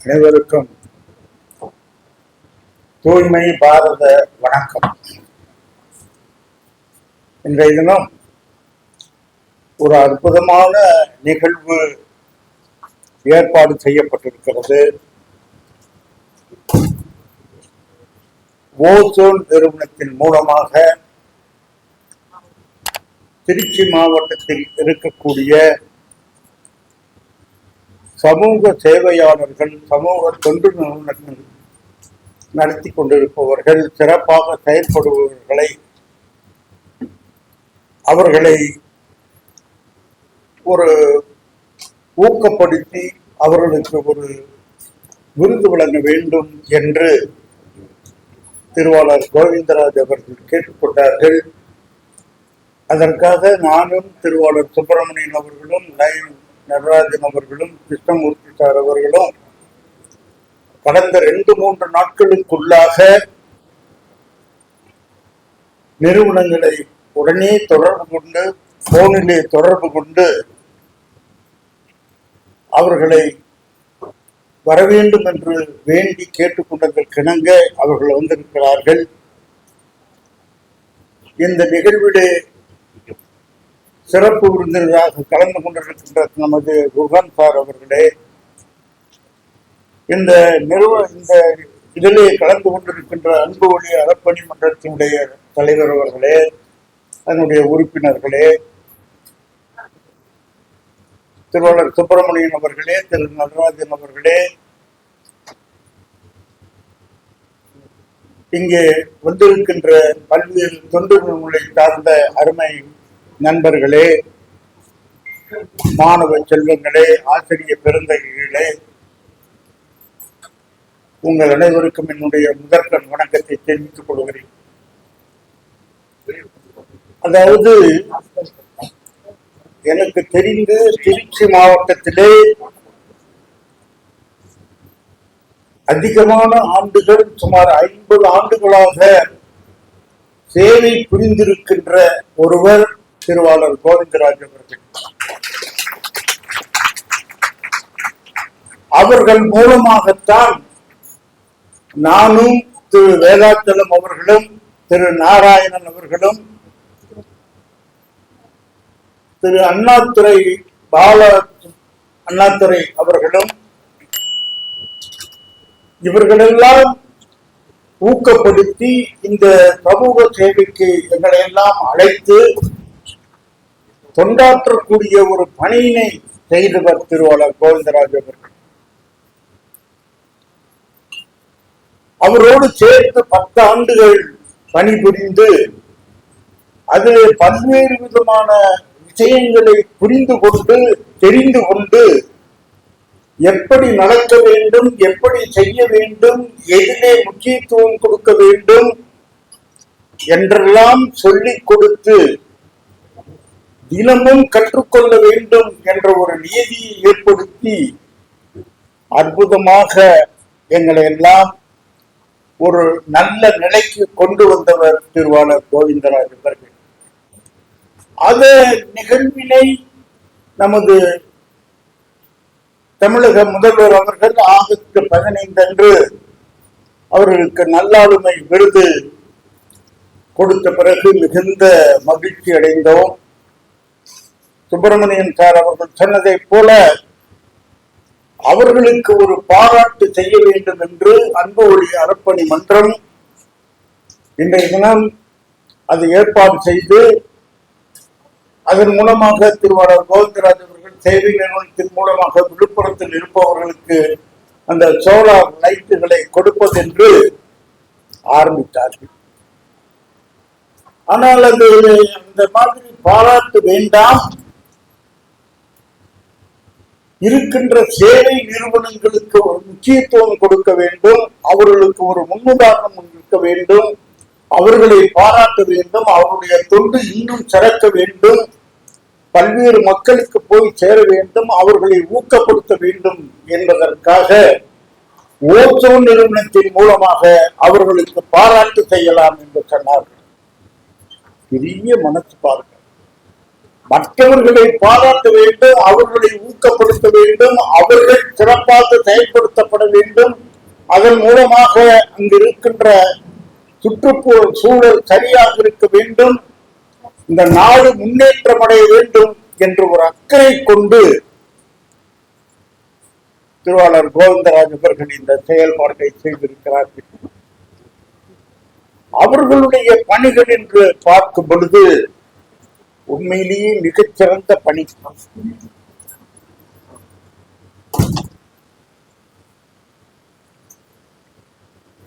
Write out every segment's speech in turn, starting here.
அனைவருக்கும் தூய்மை பாரத வணக்கம். இன்றைய தினம் ஒரு அற்புதமான நிகழ்வு ஏற்பாடு செய்யப்பட்டிருக்கிறது. ஓசோன் நிறுவனத்தின் மூலமாக திருச்சி மாவட்டத்தில் இருக்கக்கூடிய சமூக சேவையாளர்கள், சமூக தொண்டு நிறுவனங்கள் நடத்தி கொண்டிருப்பவர்கள், சிறப்பாக செயல்படுபவர்களை அவர்களை ஒரு ஊக்கப்படுத்தி அவர்களுக்கு ஒரு விருது வழங்க வேண்டும் என்று திருவாளர் கோவிந்தராஜ் அவர்கள் கேட்டுக்கொண்டார்கள். அதற்காக நானும் திருவாளர் சுப்பிரமணியன் அவர்களும், நடராஜன் அவர்களும், கிருஷ்ணமூர்த்தி சார் அவர்களும் கடந்த 2-3 நாட்களுக்குள்ளாக நிறுவனங்களை உடனே தொடர்பு கொண்டு, போனிலே தொடர்பு கொண்டு அவர்களை வர வேண்டும் என்று வேண்டி கேட்டுக்கொண்டதற்கிணங்க அவர்கள் வந்திருக்கிறார்கள். இந்த நிகழ்விலே சிறப்பு விருந்தினராக கலந்து கொண்டிருக்கின்ற நமது குர்ஹான் சார் அவர்களே, இந்த இதிலே கலந்து கொண்டிருக்கின்ற அன்பு ஒளி அறப்பணி மன்றத்தினுடைய தலைவர் அவர்களே, அதனுடைய உறுப்பினர்களே, திருவாளர் சுப்பிரமணியன் அவர்களே, திரு நடராஜன் அவர்களே, இங்கே வந்திருக்கின்ற பல்வேறு தொண்டு நிறுவனங்களை சார்ந்த அருமை நண்பர்களே, மாணவ செல்வங்களே, ஆசிரியர் பெருந்தகைகளே, உங்கள் அனைவருக்கும் என்னுடைய முதற்கண் வணக்கத்தை தெரிவித்துக் கொள்கிறேன். அதாவது, எனக்கு தெரிந்து திருச்சி மாவட்டத்திலே அதிகமான ஆண்டுகள், சுமார் 50 ஆண்டுகளாக சேவை புரிந்திருக்கின்ற ஒருவர் திருவாளர் கோவிந்தராஜ் அவர்கள். அவர்கள் மூலமாகத்தான் நானும், திரு வேதாச்சலம் அவர்களும், திரு நாராயணன் அவர்களும், திரு அண்ணாதுரை அவர்களும், இவர்களெல்லாம் ஊக்கப்படுத்தி இந்த சமூக சேவைக்கு எங்களை எல்லாம் அழைத்து தொண்டாற்றக்கூடிய ஒரு பணியினை செய்தவர் திருவாளர் கோவிந்தராஜ் அவர்கள். அவரோடு சேர்த்து 10 ஆண்டுகள் பணிபுரிந்து அதில் பல்வேறு விதமான விஷயங்களை புரிந்து கொண்டு, தெரிந்து கொண்டு, எப்படி நடக்க வேண்டும், எப்படி செய்ய வேண்டும், எதிலே முக்கியத்துவம் கொடுக்க வேண்டும் என்றெல்லாம் சொல்லிக் கொடுத்து தினமும் கற்றுக்கொள்ள வேண்டும் என்ற ஒரு நியதியை ஏற்படுத்தி அற்புதமாக எங்களை எல்லாம் ஒரு நல்ல நிலைக்கு கொண்டு வந்தவர் திருவாளர் கோவிந்தராஜ் அவர்கள். அந்த நிகழ்வினை நமது தமிழக முதல்வர் அவர்கள் ஆகஸ்ட் 15 அன்று அவர்களுக்கு நல்லாளுமை விருது கொடுத்த பிறகு மிகுந்த மகிழ்ச்சி அடைந்தோம். சுப்பிரமணியன் சார் அவர்கள் சொன்னதை போல அவர்களுக்கு ஒரு பாராட்டு செய்ய வேண்டும் என்று அன்பு ஒளி அறப்பணி மன்றம் இன்றைய தினம் அது ஏற்பாடு செய்து, அதன் மூலமாக திருவாளர் கோவிந்தராஜ் அவர்கள் சேவை நிறுவனத்தின் மூலமாக விழுப்புரத்தில் இருப்பவர்களுக்கு அந்த சோலார் லைட்டுகளை கொடுப்பதென்று ஆரம்பித்தார்கள். ஆனால் அது அந்த மாதிரி பாராட்டு வேண்டாம், இருக்கின்ற சேவை நிறுவனங்களுக்கு ஒரு முக்கியத்துவம் கொடுக்க வேண்டும், அவர்களுக்கு ஒரு முன்னுதாரணம் இருக்க வேண்டும், அவர்களை பாராட்ட வேண்டும், அவருடைய தொண்டு இன்னும் சிறக்க வேண்டும், பல்வேறு மக்களுக்கு போய் சேர வேண்டும், அவர்களை ஊக்கப்படுத்த வேண்டும் என்பதற்காக ஓசோன் நிறுவனத்தின் மூலமாக அவர்களுக்கு பாராட்டு செய்யலாம் என்று சொன்னார்கள். பெரிய மனசு பாருங்க. மற்றவர்களை பாராட்ட வேண்டும், அவர்களை ஊக்கப்படுத்த வேண்டும், அவர்கள் சிறப்பாக செயல்படுத்தப்பட வேண்டும். அதன் மூலமாக அங்கு இருக்கின்ற சுற்றுப்புற சூழல் சரியாக இருக்க வேண்டும், இந்த நாடு முன்னேற்றம் அடைய வேண்டும் என்ற ஒரு அக்கறை கொண்டு திருவாளர் கோவிந்தராஜ் அவர்கள் இந்த செயல்பாட்டை செய்திருக்கிறார்கள். அவர்களுடைய பணிகள் என்று பார்க்கும் பொழுது உண்மையிலேயே மிகச்சிறந்த பணி.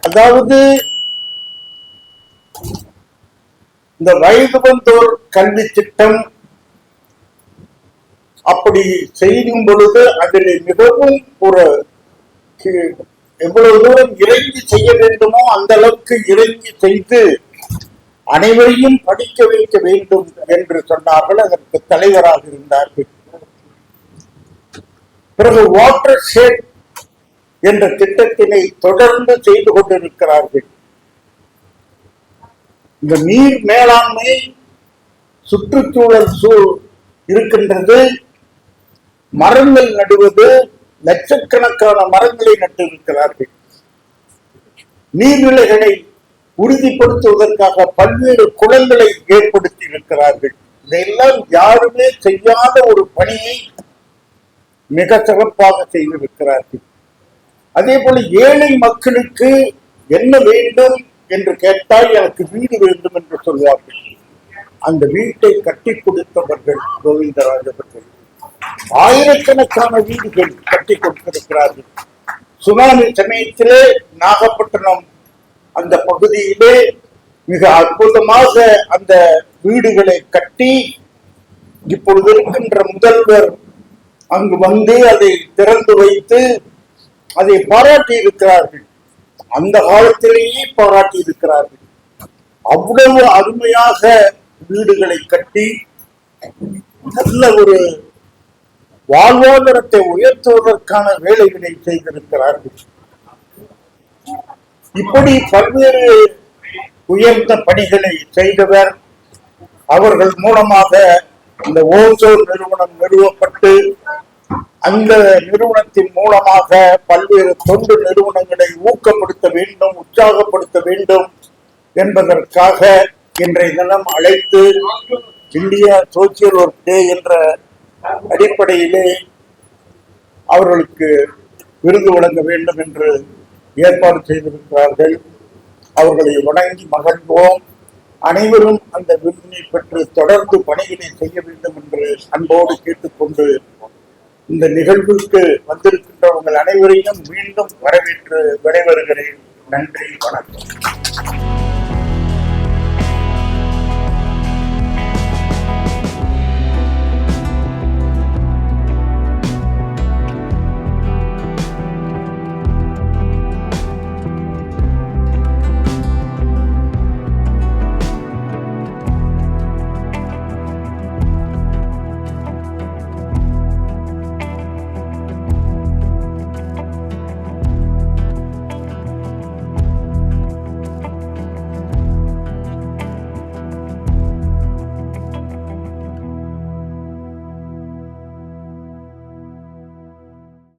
அதாவது இந்த வயது வந்தோர் கல்வி திட்டம் அப்படி செய்யும் பொழுது அதில் மிகவும் ஒரு எவ்வளவு தூரம் இறங்கி செய்ய வேண்டுமோ அந்த அளவுக்கு இறங்கி செய்து அனைவரையும் படிக்க வைக்க வேண்டும் என்று சொன்னார்கள். அதற்கு தலைவராக இருந்தார்கள். பிறகு வாட்டர் ஷெட் என்ற திட்டத்தினை தொடர்ந்து செய்து கொண்டிருக்கிறார்கள். இந்த நீர் மேலாண்மை சுற்றுச்சூழல் இருக்கின்றது. மரங்கள் நடுவது, லட்சக்கணக்கான மரங்களை நட்டிருக்கிறார்கள். நீர்நிலைகளை உறுதிப்படுத்துவதற்காக பல்வேறு குளங்களை ஏற்படுத்தி இருக்கிறார்கள். இதையெல்லாம் யாருமே செய்யாத ஒரு பணியை மிக சிறப்பாக செய்திருக்கிறார்கள். அதே போல ஏழை மக்களுக்கு என்ன வேண்டும் என்று கேட்டால் எனக்கு வீடு வேண்டும் என்று சொல்வார்கள். அந்த வீட்டை கட்டி கொடுத்தவர்கள் கோவிந்தராஜ் அவர்கள். ஆயிரக்கணக்கான வீடுகள் கட்டி கொடுத்திருக்கிறார்கள். சுனாமி சமயத்திலே நாகப்பட்டினம் அந்த பகுதியிலே மிக அற்புதமாக அந்த வீடுகளை கட்டி இப்பொழுது இருக்கின்ற முதல்வர் அங்கு வந்து அதை திறந்து வைத்து அதை பாராட்டி இருக்கிறார்கள். அந்த காலத்திலேயே பாராட்டி இருக்கிறார்கள். அவ்வளவு அருமையாக வீடுகளை கட்டி நல்ல ஒரு வாழ்வாதாரத்தை உயர்த்துவதற்கான வேலைகளை செய்திருக்கிறார்கள். இப்படி பல்வேறு உயர்ந்த பணிகளை செய்தவர். அவர்கள் மூலமாக இந்த ஓசோன் நிறுவனம் நிறுவப்பட்டு அந்த நிறுவனத்தின் மூலமாக பல்வேறு தொண்டு நிறுவனங்களை ஊக்கப்படுத்த வேண்டும், உற்சாகப்படுத்த வேண்டும் என்பதற்காக இன்றைய தினம் அழைத்து இந்தியா சோசியல் ஒர்க் டே என்ற அடிப்படையிலே அவர்களுக்கு விருது வழங்க வேண்டும் என்று ஏற்பாடு செய்திருக்கிறார்கள். அவர்களை வணங்கி மகிழ்வோம். அனைவரும் அந்த விருதினை பெற்று தொடர்ந்து பணிகளை செய்ய வேண்டும் என்று அன்போடு கேட்டுக்கொண்டு இந்த நிகழ்வுக்கு வந்திருக்கின்ற உங்கள் அனைவரையும் மீண்டும் வரவேற்று விடைபெறுகிறேன். நன்றி, வணக்கம்.